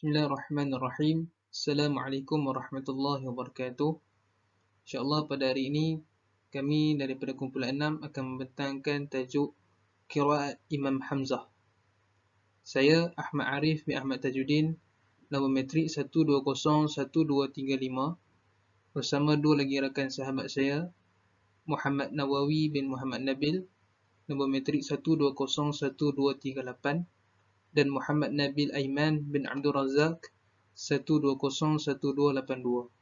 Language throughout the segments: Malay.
Bismillahirrahmanirrahim. Assalamualaikum warahmatullahi wabarakatuh. InsyaAllah pada hari ini kami daripada kumpulan 6 akan membentangkan tajuk Qiraat Imam Hamzah. Saya Ahmad Arif bin Ahmad Tajuddin, nombor metrik 120123 bersama dua lagi rakan sahabat saya, Muhammad Nawawi bin Muhammad Nabil, nombor metrik 120138, dan Muhammad Nabil Aiman bin Abdul Razak 12021282.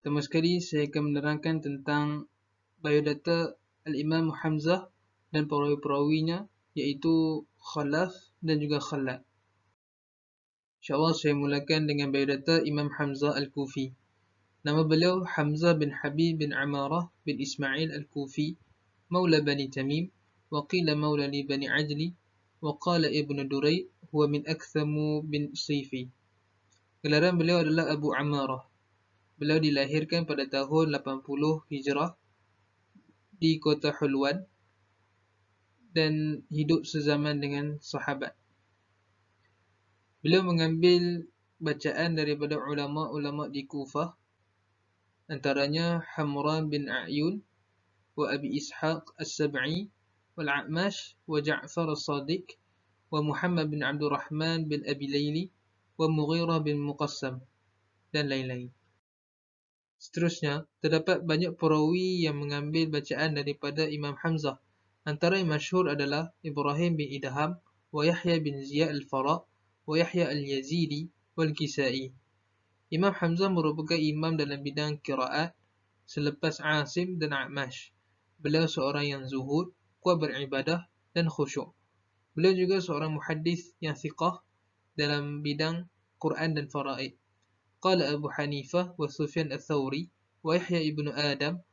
Pertama sekali saya akan menerangkan tentang biodata Al-Imam Hamzah dan perawi-perawinya, iaitu Khalaf dan juga Khalad. InsyaAllah saya mulakan dengan biodata Imam Hamzah Al-Kufi. Nama beliau Hamzah bin Habib bin Amarah bin Ismail Al-Kufi, Maula Bani Tamim, wa qila Maula li Bani Ajli, wa qala Ibn Duray, huwa min Akthamu bin Sifi. Gelaran beliau adalah Abu Amarah. Beliau dilahirkan pada tahun 80 Hijrah di kota Hulwan dan hidup sezaman dengan sahabat. Beliau mengambil bacaan daripada ulama-ulama di Kufah, antaranya Hamran bin A'yun wa Abi Ishaq As-Sab'i wal A'mash wa Ja'far As-Sadiq wa Muhammad bin Abdul Rahman bin Abi Layli wa Mughirah bin Muqassam dan lain-lain. Seterusnya, terdapat banyak perawi yang mengambil bacaan daripada Imam Hamzah. Antara yang masyhur adalah Ibrahim bin Idham wa Yahya bin Ziyad al-Fara wa Yahya al-Yazidi wal-Kisai. Imam Hamzah merupakan imam dalam bidang qiraat selepas Asim dan A'mash. Beliau seorang yang zuhud, kuat beribadah dan khusyuk. Beliau juga seorang muhaddis yang thiqah dalam bidang Quran dan faraid. Qala Abu Hanifah wa Sufyan al-Thawri wa Yahya ibn Adam,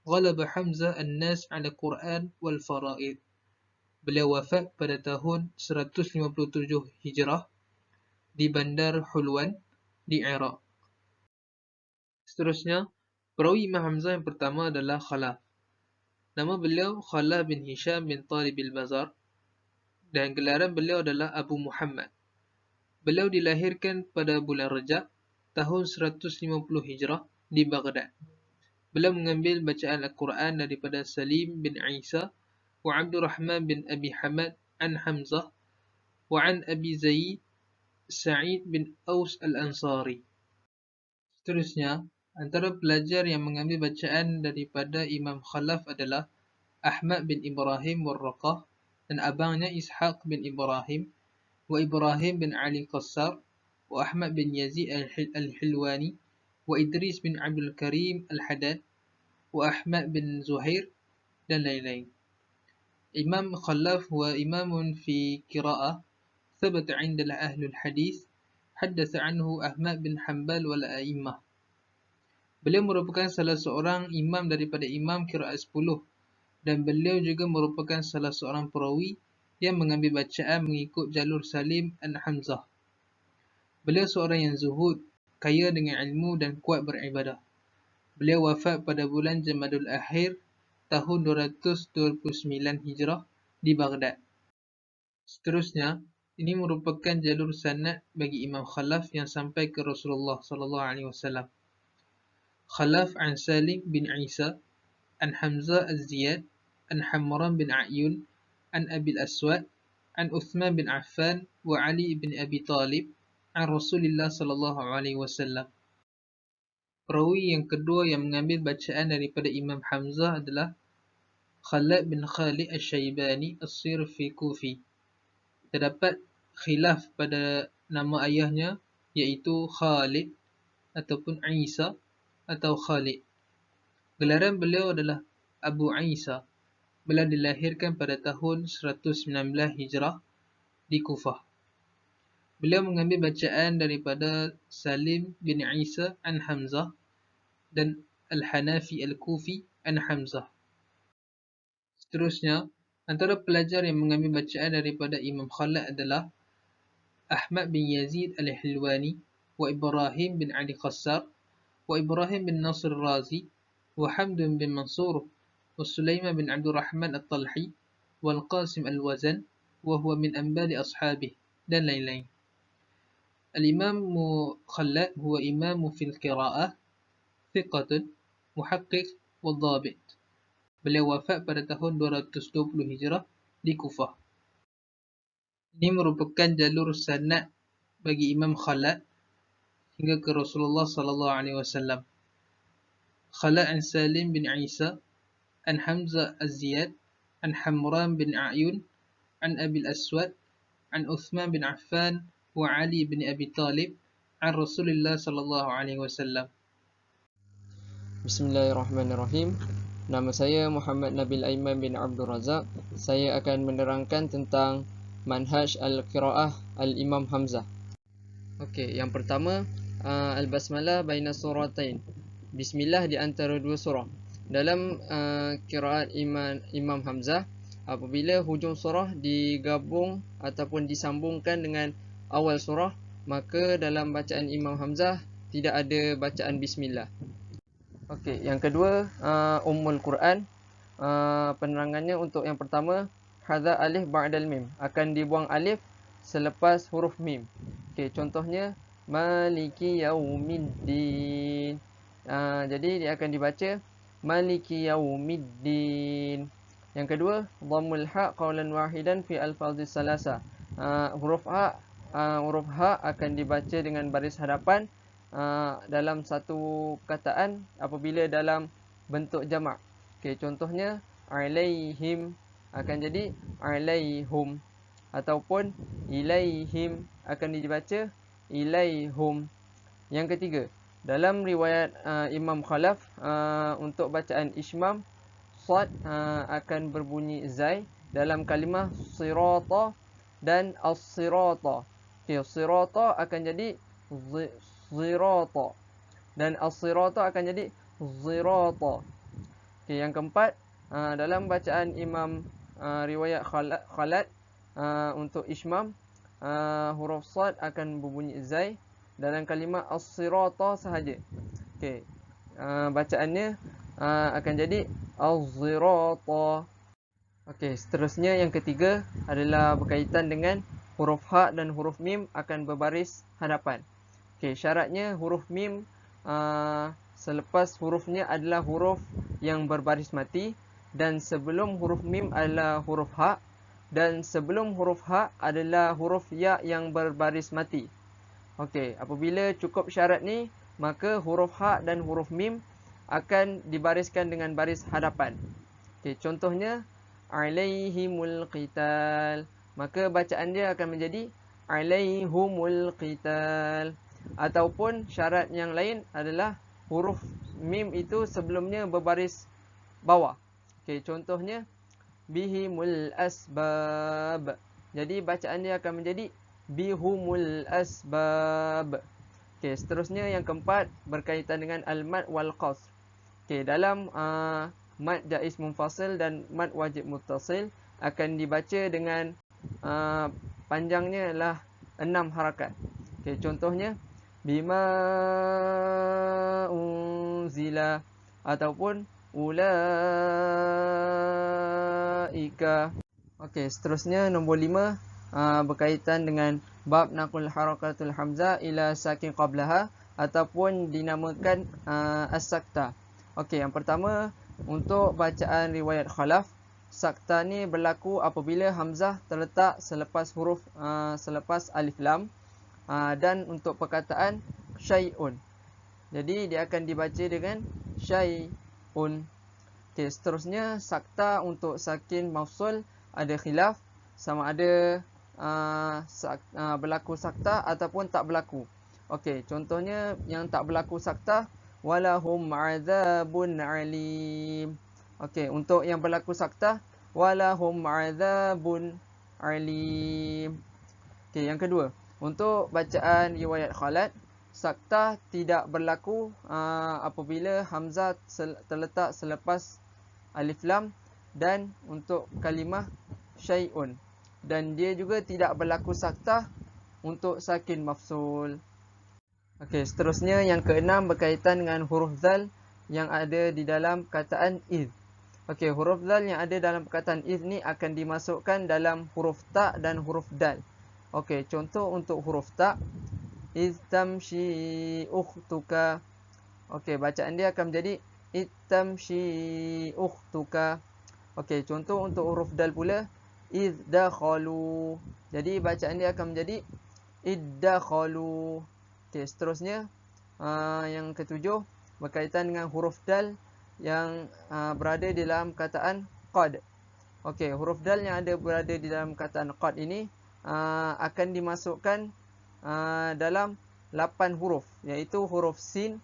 ghalaba Hamzah an-nas ala Quran wal faraid. Beliau wafat pada tahun 157 Hijrah di bandar Hulwan di Iraq. Seterusnya, perawi Imam Hamzah yang pertama adalah Khalaf. Nama beliau Khalaf bin Hisham bin Talib al-Bazar dan gelaran beliau adalah Abu Muhammad. Beliau dilahirkan pada bulan Rajab tahun 150 Hijrah di Baghdad. Beliau mengambil bacaan Al-Quran daripada Salim bin Isa wa Abdul Rahman bin Abi Hamad an Hamzah wa an Abi Zaid Sa'id bin Aus al-Ansari. Seterusnya, antara pelajar yang mengambil bacaan daripada Imam Khalaf adalah Ahmad bin Ibrahim Warraqah dan abangnya Ishaq bin Ibrahim wa Ibrahim bin Ali Qassar wa Ahmad bin Yazid al-Hilwani wa Idris bin Abdul Karim al-Haddad wa Ahmad bin Zuhair dan lain-lain. Imam Khalaf huwa imamun fi qira'ah thabata 'inda ahlul hadis, haddatha anhu Ahmad bin Hanbal wal a'immah. Beliau merupakan salah seorang imam daripada imam qira'ah 10 dan beliau juga merupakan salah seorang perawi yang mengambil bacaan mengikut jalur Salim dan Hamzah. Beliau seorang yang zuhud, kaya dengan ilmu dan kuat beribadah. Beliau wafat pada bulan Jamadul Akhir tahun 229 Hijrah di Baghdad. Seterusnya, ini merupakan jalur sanad bagi Imam Khalaf yang sampai ke Rasulullah SAW. Khalaf an Salim bin Isa, an Hamzah az-Ziyad, an Hamran bin A'yun, an Abil Aswad, an Uthman bin Affan wa Ali bin Abi Talib, an Rasulullah SAW. Perawi yang kedua yang mengambil bacaan daripada Imam Hamzah adalah Khalad bin Khalid al-Shaybani as-Sirfi Kufi. Terdapat khilaf pada nama ayahnya, iaitu Khalid ataupun Isa atau Khalid. Gelaran beliau adalah Abu Isa. Beliau dilahirkan pada tahun 119 Hijrah di Kufah. Beliau mengambil bacaan daripada Salim bin Isa an Hamzah dan Al-Hanafi Al-Kufi an Hamzah. Seterusnya, antara pelajar yang mengambil bacaan daripada Imam Khalad adalah Ahmad bin Yazid Al-Hilwani wa Ibrahim bin Ali Qassar wa Ibrahim bin Nasr Razi wa Hamdun bin Mansur wa Sulaiman bin Abdul Rahman Al-Talhi wal Qasim Al-Wazan wa huwa min anbali ashabih dan lain-lain. الإمام خلاد هو إمام في القراءة ثقة محقق والضابط. Beliau wafat pada tahun 220 Hijrah di Kufah. Ini merupakan jalur sanad bagi Imam Khalad hingga ke Rasulullah sallallahu alaihi wasallam. Khalad an Salim bin Isa, an Hamzah Az-Ziyad, an Hamran bin A'yun, an Abi al-Aswad, an Uthman bin Affan wa Ali bin Abi Talib, an Rasulullah sallallahu alaihi wasallam. Bismillahirrahmanirrahim. Nama saya Muhammad Nabil Aiman bin Abdul Razak. Saya akan menerangkan tentang manhaj al-qiraah al-Imam Hamzah. Okey, yang pertama al-basmalah baina suratain. Bismillah di antara dua surah. Dalam qiraat Imam Hamzah, apabila hujung surah digabung ataupun disambungkan dengan awal surah, maka dalam bacaan Imam Hamzah tidak ada bacaan bismillah. Okey, yang kedua Ummul Quran. Penerangannya untuk yang pertama, hadza alif ba'dal mim, akan dibuang alif selepas huruf mim. Okey, contohnya maliki yaumiddin. Jadi dia akan dibaca maliki yaumiddin. Yang kedua, dhammul ha qaulan wahidan fi alfazis salasa. Huruf ha akan dibaca dengan baris hadapan dalam satu perkataan apabila dalam bentuk jamak. Okey, contohnya alaihim akan jadi alaihum, ataupun ilaihim akan dibaca ilaihum. Yang ketiga, dalam riwayat Imam Khalaf, untuk bacaan Ishmam, sad akan berbunyi zai dalam kalimah sirata dan as-sirata. Okey, sirata akan jadi zirata dan as-sirata akan jadi zirata. Okey, yang keempat, dalam bacaan Imam riwayat Khalad, untuk Ishmam, huruf sad akan berbunyi zai dalam kalimah as-sirata sahaja. Okey, bacaannya akan jadi az-zirata. Okey, seterusnya yang ketiga adalah berkaitan dengan huruf ha dan huruf mim akan berbaris hadapan. Okey, syaratnya huruf mim selepas hurufnya adalah huruf yang berbaris mati, dan sebelum huruf mim adalah huruf ha, dan sebelum huruf ha adalah huruf ya yang berbaris mati. Okey, apabila cukup syarat ni, maka huruf ha dan huruf mim akan dibariskan dengan baris hadapan. Okey, contohnya alaihimul qital, maka bacaan dia akan menjadi alaihumul qital. Ataupun syarat yang lain adalah huruf mim itu sebelumnya berbaris bawah. Okey, contohnya bihimul asbab, jadi bacaan dia akan menjadi bihumul asbab. Okey, seterusnya yang keempat berkaitan dengan al-mad wal qasr. Okey, dalam mad jaiz munfasil dan mad wajib muttasil akan dibaca dengan panjangnya ialah 6 harakat. Okey, contohnya bima unzila ataupun ulaika. Okey, seterusnya nombor 5 berkaitan dengan bab naqul harakatul hamzah ila sakin qablaha ataupun dinamakan as-sakta. Okey, yang pertama untuk bacaan riwayat Khalaf, sakta ni berlaku apabila hamzah terletak selepas huruf selepas alif lam. Dan untuk perkataan syai'un, jadi dia akan dibaca dengan syai'un. Okey, seterusnya sakta untuk sakin mafsul ada khilaf, sama ada berlaku sakta ataupun tak berlaku. Okey, contohnya yang tak berlaku sakta, walahum azabun alim. Okey, untuk yang berlaku sakta, walahum azabun alim. Okey, yang kedua, untuk bacaan riwayat Khalad, sakta tidak berlaku apabila hamzah terletak selepas alif lam dan untuk kalimah syai'un, dan dia juga tidak berlaku sakta untuk sakin mafsul. Okey, seterusnya yang keenam berkaitan dengan huruf zal yang ada di dalam perkataan iz. Okey, huruf zal yang ada dalam perkataan iz ni akan dimasukkan dalam huruf ta dan huruf dal. Okey, contoh untuk huruf ta, iz tamshi ukhtuka. Okey, bacaan dia akan menjadi iz tamshi ukhtuka. Okey, contoh untuk huruf dal pula, iz dakhalu. Jadi bacaan dia akan menjadi iddakhalu. Okey, seterusnya yang ketujuh berkaitan dengan huruf dal yang berada di dalam kataan qad. Okey, huruf dal yang berada di dalam kataan qad ini akan dimasukkan dalam 8 huruf, iaitu huruf sin,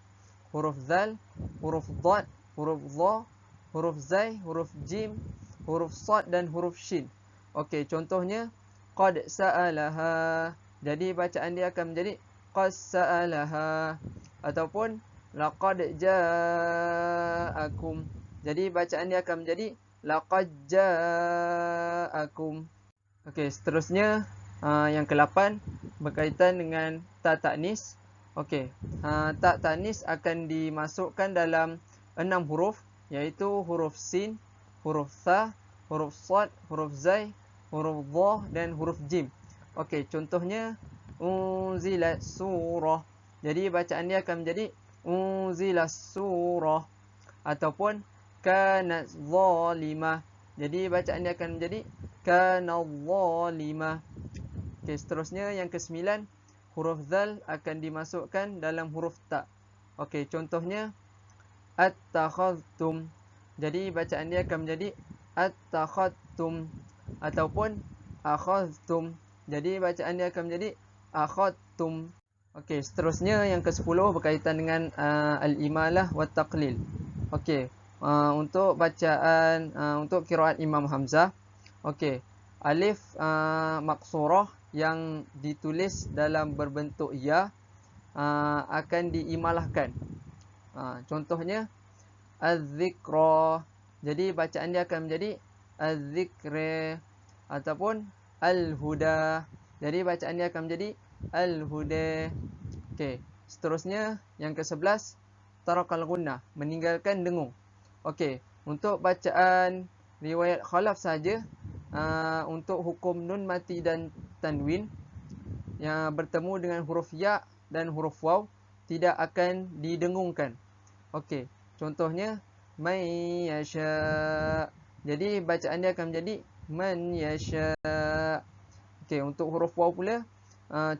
huruf zal, huruf dad, huruf dha, huruf zai, huruf jim, huruf sad dan huruf shin. Okey, contohnya qad sa'alaha. Jadi bacaan dia akan menjadi qad sa'alaha, ataupun laqad ja'akum. Jadi bacaan dia akan menjadi laqad ja'akum. Okey, seterusnya yang ke-8 berkaitan dengan ta ta'nis. Okey, ta ta'nis akan dimasukkan dalam 6 huruf, iaitu huruf sin, huruf tha, huruf sad, huruf zai, huruf dha dan huruf jim. Okey, contohnya unzilat surah. Jadi bacaan dia akan menjadi unzilat surah, ataupun kanat zalimah. Jadi bacaan dia akan menjadi kanat zalimah. Okey, seterusnya yang ke-9, huruf zal akan dimasukkan dalam huruf ta. Okey, contohnya attakhadtum. Jadi bacaan dia akan menjadi attakhadtum, ataupun akhadtum. Jadi bacaan dia akan menjadi akhadtum. Okey, seterusnya yang ke-10 berkaitan dengan al-imalah wa taqlil. Okey, untuk bacaan untuk qiraat Imam Hamzah. Okey, alif maqsurah yang ditulis dalam berbentuk ya akan diimalahkan. Contohnya az-zikra. Jadi bacaan dia akan menjadi az-zikra, ataupun al-huda. Jadi bacaan dia akan menjadi al-huda. Okey, seterusnya yang ke-11, tarakal gunnah, meninggalkan dengung. Okey, untuk bacaan riwayat khalaf saja, untuk hukum nun mati dan tanwin yang bertemu dengan huruf ya dan huruf waw tidak akan didengungkan. Okey, contohnya man yasha. Jadi bacaan dia akan menjadi man yasha. Okey, untuk huruf waw pula,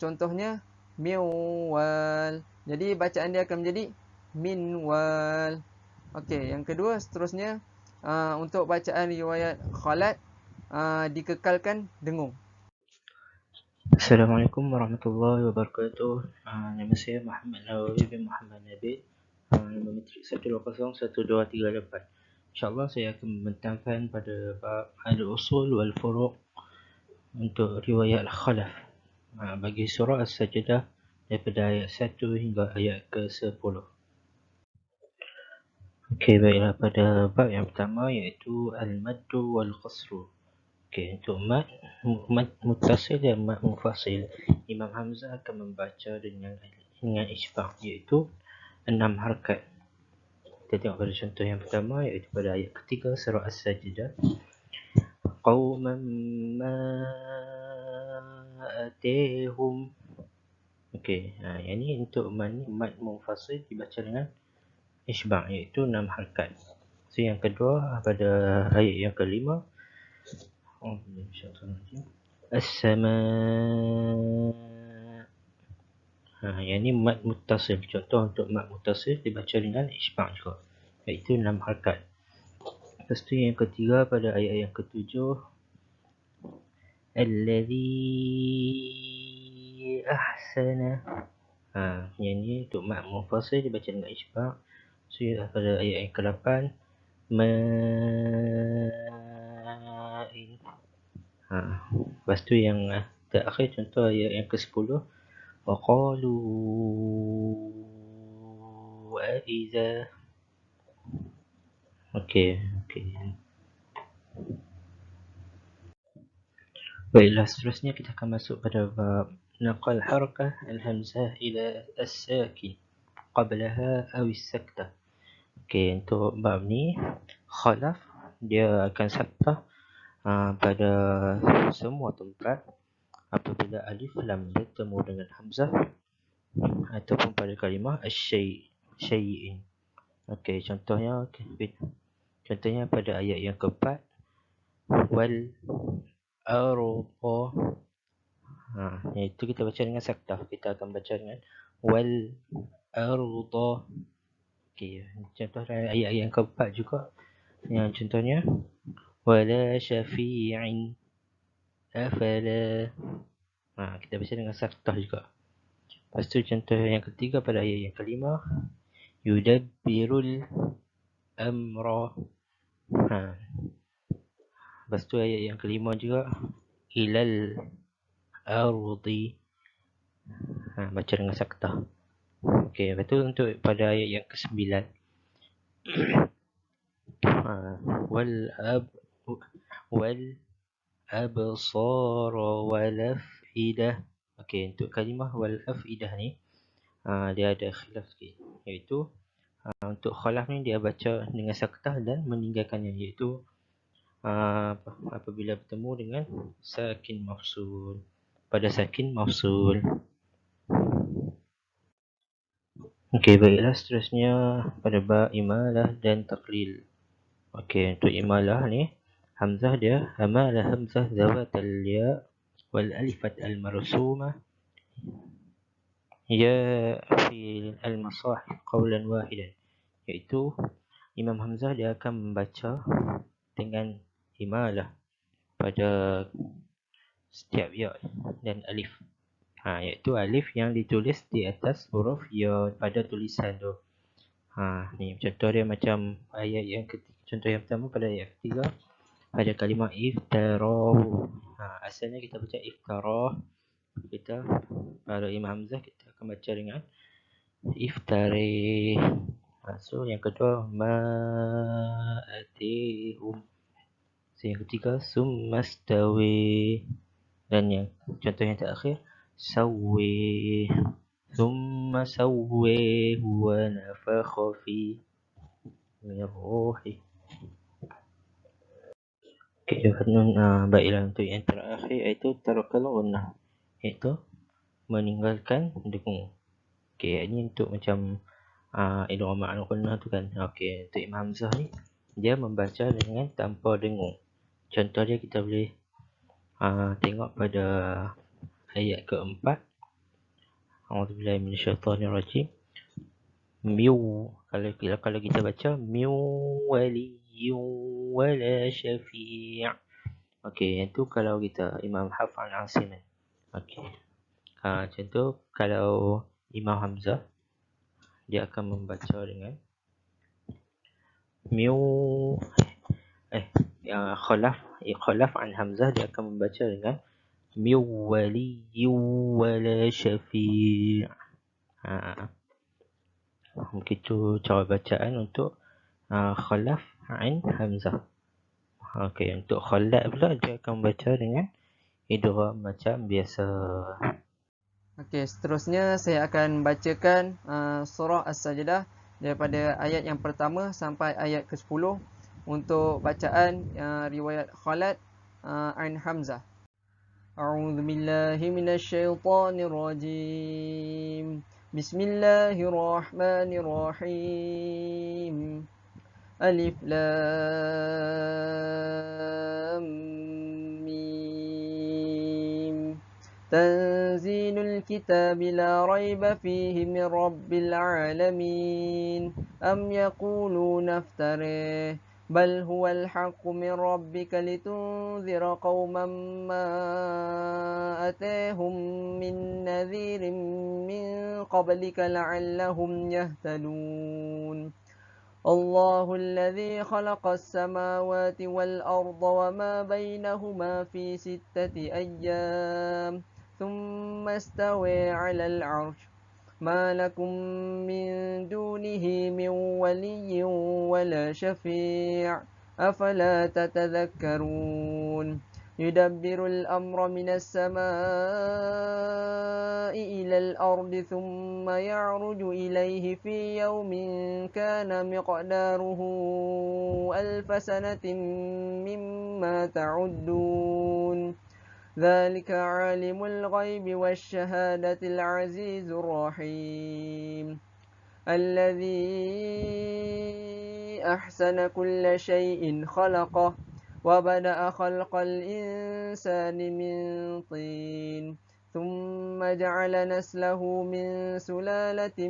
contohnya minwal. Jadi bacaan dia akan menjadi minwal. Okey, yang kedua seterusnya, untuk bacaan riwayat khalat dikekalkan dengung. Assalamualaikum warahmatullahi wabarakatuh. Nama saya Muhammad Nawawi bin Muhammad Nabil. Nombor matrik 1201238. InsyaAllah saya akan membentangkan pada bab al-usul wal furuq untuk riwayat khalaf bagi surah As-Sajdah daripada ayat 1 hingga ayat ke-10. Okey, baiklah, pada bab yang pertama iaitu al-maddu wal qasru. Okey, untuk mad muttasil dan mad munfasil, Imam Hamzah akan membaca dengan isbah, iaitu 6 harakat. Kita tengok pada contoh yang pertama, iaitu pada ayat ketiga surah As-Sajdah. Qauman ma atihum. Okey, yang ni untuk mad munfasil dibaca dengan isbah, iaitu 6 harakat. So yang kedua pada ayat yang kelima, As-sama. Yang ni mad muttasil. Contoh untuk mad muttasil dibaca dengan isbah juga, iaitu 6 harakat. Lepas tu yang ketiga pada ayat yang ketujuh, Alladhi ahsana. Yang ni untuk mad munfasil dibaca dengan isbah. So pada ayat yang ke-8, ma'in. Lepas tu yang terakhir contoh ayat yang ke-10, waqalu aiza. Okey. Baiklah, seterusnya kita akan masuk pada bab naqal harakah al-hamzah ila as-sakin qablaha aw as-saktah. Okey, untuk bab ni khalaf dia akan saktah pada semua tempat apabila alif lam bertemu dengan hamzah ataupun pada kalimah syai'in. Okey, contohnya pada ayat yang keempat, wal arda. Iaitu kita baca dengan saktah. Kita akan baca dengan wal arda. Okey, contoh dalam ayat yang keempat juga, yang contohnya wala syafi'in afala. Kita baca dengan saktah juga. Lepas tu contoh yang ketiga pada ayat yang kelima, yudabbirul amra. Lepas tu ayat yang kelima juga, ilal ardi. Baca dengan saktah. Okey, lepas tu untuk pada ayat yang ke-9, wal absara wal afidah. Okey, untuk kalimah wal afidah ni dia ada khilaf sikit, iaitu untuk khalaf ni dia baca dengan saktah dan meninggalkannya, iaitu apabila bertemu dengan sakin mafsul, pada sakin mafsul. Okey, baiklah, seterusnya pada ba imalah dan taqlil. Okey, untuk imalah ni hamzah dia amalah hamzah zawatal ya wal alifat al marsumah ya fi al masahif qawlan wahidan, iaitu Imam Hamzah dia akan membaca dengan imalah pada setiap ya dan alif. Iaitu alif yang ditulis di atas huruf ya pada tulisan tu. Ni contoh dia macam ayat yang ketiga. Contoh yang pertama pada ayat ketiga, pada kalimah iftarahu. Asalnya kita baca iftarah. Kita pada Imam Hamzah kita akan baca dengan iftari. So yang kedua ma'atihum. So yang ketiga summastawi. Dan yang contoh yang terakhir sawwi. Thumma sawwi wa nafakha fi min ruhi. Okey, baiklah, untuk yang terakhir iaitu tarakal gunnah, iaitu meninggalkan dengung. Okey, ini untuk macam idgham ma'al gunnah tu kan. Okey, untuk Imam Hamzah ni dia membaca dengan tanpa dengung. Contoh dia kita boleh tengok pada ayat keempat. A'udzubillahi minasyaitonirrajim. Kalau kita baca miu waliyyu wala syafi'. Okey, yang tu kalau kita Imam Hafs an Asim. Okey. Contoh kalau Imam Hamzah dia akan membaca dengan khalaf an Hamzah dia akan membaca dengan miu waliyyu wala syafi'. Begitu cara bacaan untuk khalaf an Hamzah. Okey, untuk khalaf pula dia akan membaca dengan idgham macam biasa. Okey, seterusnya saya akan bacakan surah As-Sajdah daripada ayat yang pertama sampai ayat ke-10 untuk bacaan riwayat Khalad an Hamzah. A'udzu billahi minasyaitonir rajim. Bismillahirrahmanirrahim. Alif lam mim. Tanzilul kitab la raiba fihi min rabbil alamin. Am yaquluna iftarih بل هو الحق من ربك لتنذر قوما ما أتاهم من نذير من قبلك لعلهم يهتدون الله الذي خلق السماوات والأرض وما بينهما في 6 أيام ثم استوى على العرش ما لكم من دونه من ولي ولا شفيع أفلا تتذكرون يدبر الأمر من السماء إلى الأرض ثم يعرج إليه في يوم كان مقداره 1000 سنة مما تعدون ذلك عالم الغيب والشهادة العزيز الرحيم الذي أحسن كل شيء خلقه وبدأ خلق الإنسان من طين ثم جعل نسله من سلالة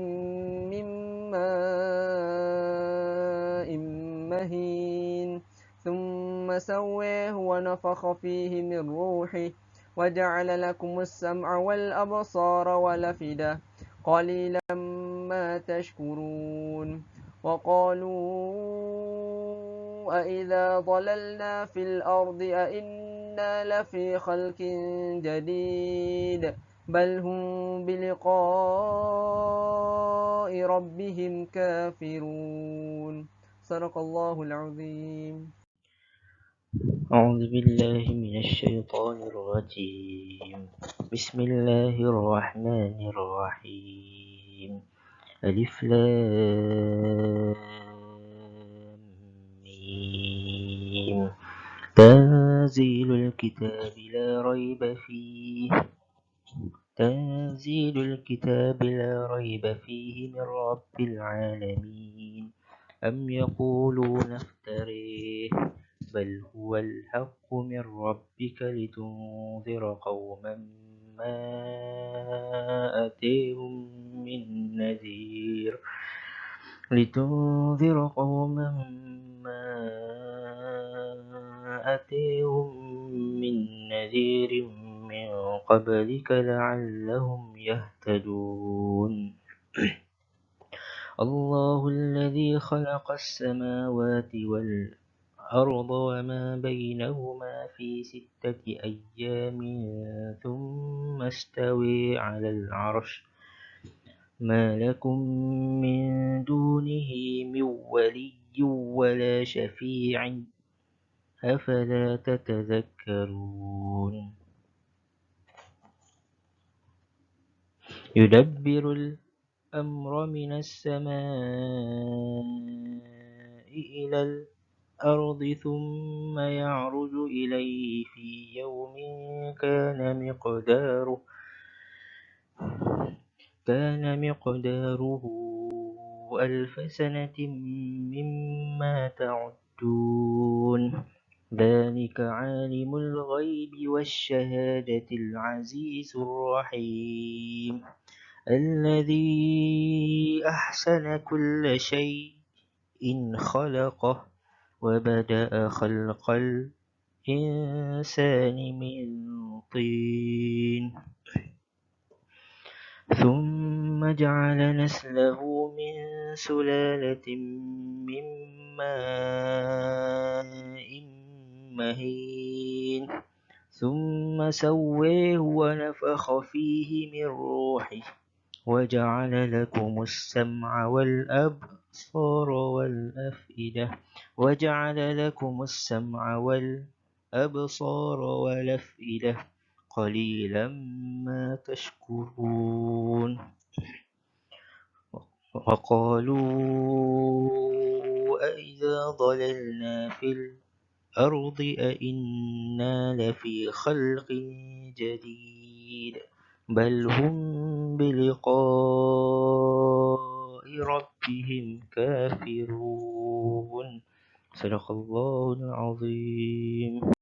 من ماء مهين ثم سويه ونفخ فيه من روحه وجعل لكم السمع والأبصار والأفئدة قليلا ما تشكرون وقالوا أإذا ضللنا في الأرض أإنا لفي خلق جديد بل هم بلقاء ربهم كافرون صدق الله العظيم. أعوذ بالله من الشيطان الرجيم. بسم الله الرحمن الرحيم. ألف لام ميم. تنزيل الكتاب لا ريب فيه. تنزيل الكتاب لا ريب فيه من رب العالمين. أم يقولون افتريه بل هو الحق من ربك لتنذر قوما ما أتيهم من نذير من قبلك لعلهم يهتدون. الله الذي خلق السماوات والأرض وما بينهما في 6 أيام ثم استوى على العرش ما لكم من دونه من ولي ولا شفيع أفلا تتذكرون. يدبر الأمر من السماء إلى الأرض ثم يعرج إليه في يوم كان مقداره 1000 سنة مما تعدون. ذلك عالم الغيب والشهادة العزيز الرحيم الذي أحسن كل شيء خلقه وبدأ خلق الإنسان من طين ثم جعل نسله من سلالة من ماء مهين ثم سويه ونفخ فيه من روحه وجعل لكم السمع والأبصار والأفئدة قليلا ما تشكرون. وقالوا أإذا ضللنا في الأرض أإنا لفي خلق جديد بل هم بلقاء ربهم كافرون. صدق الله العظيم.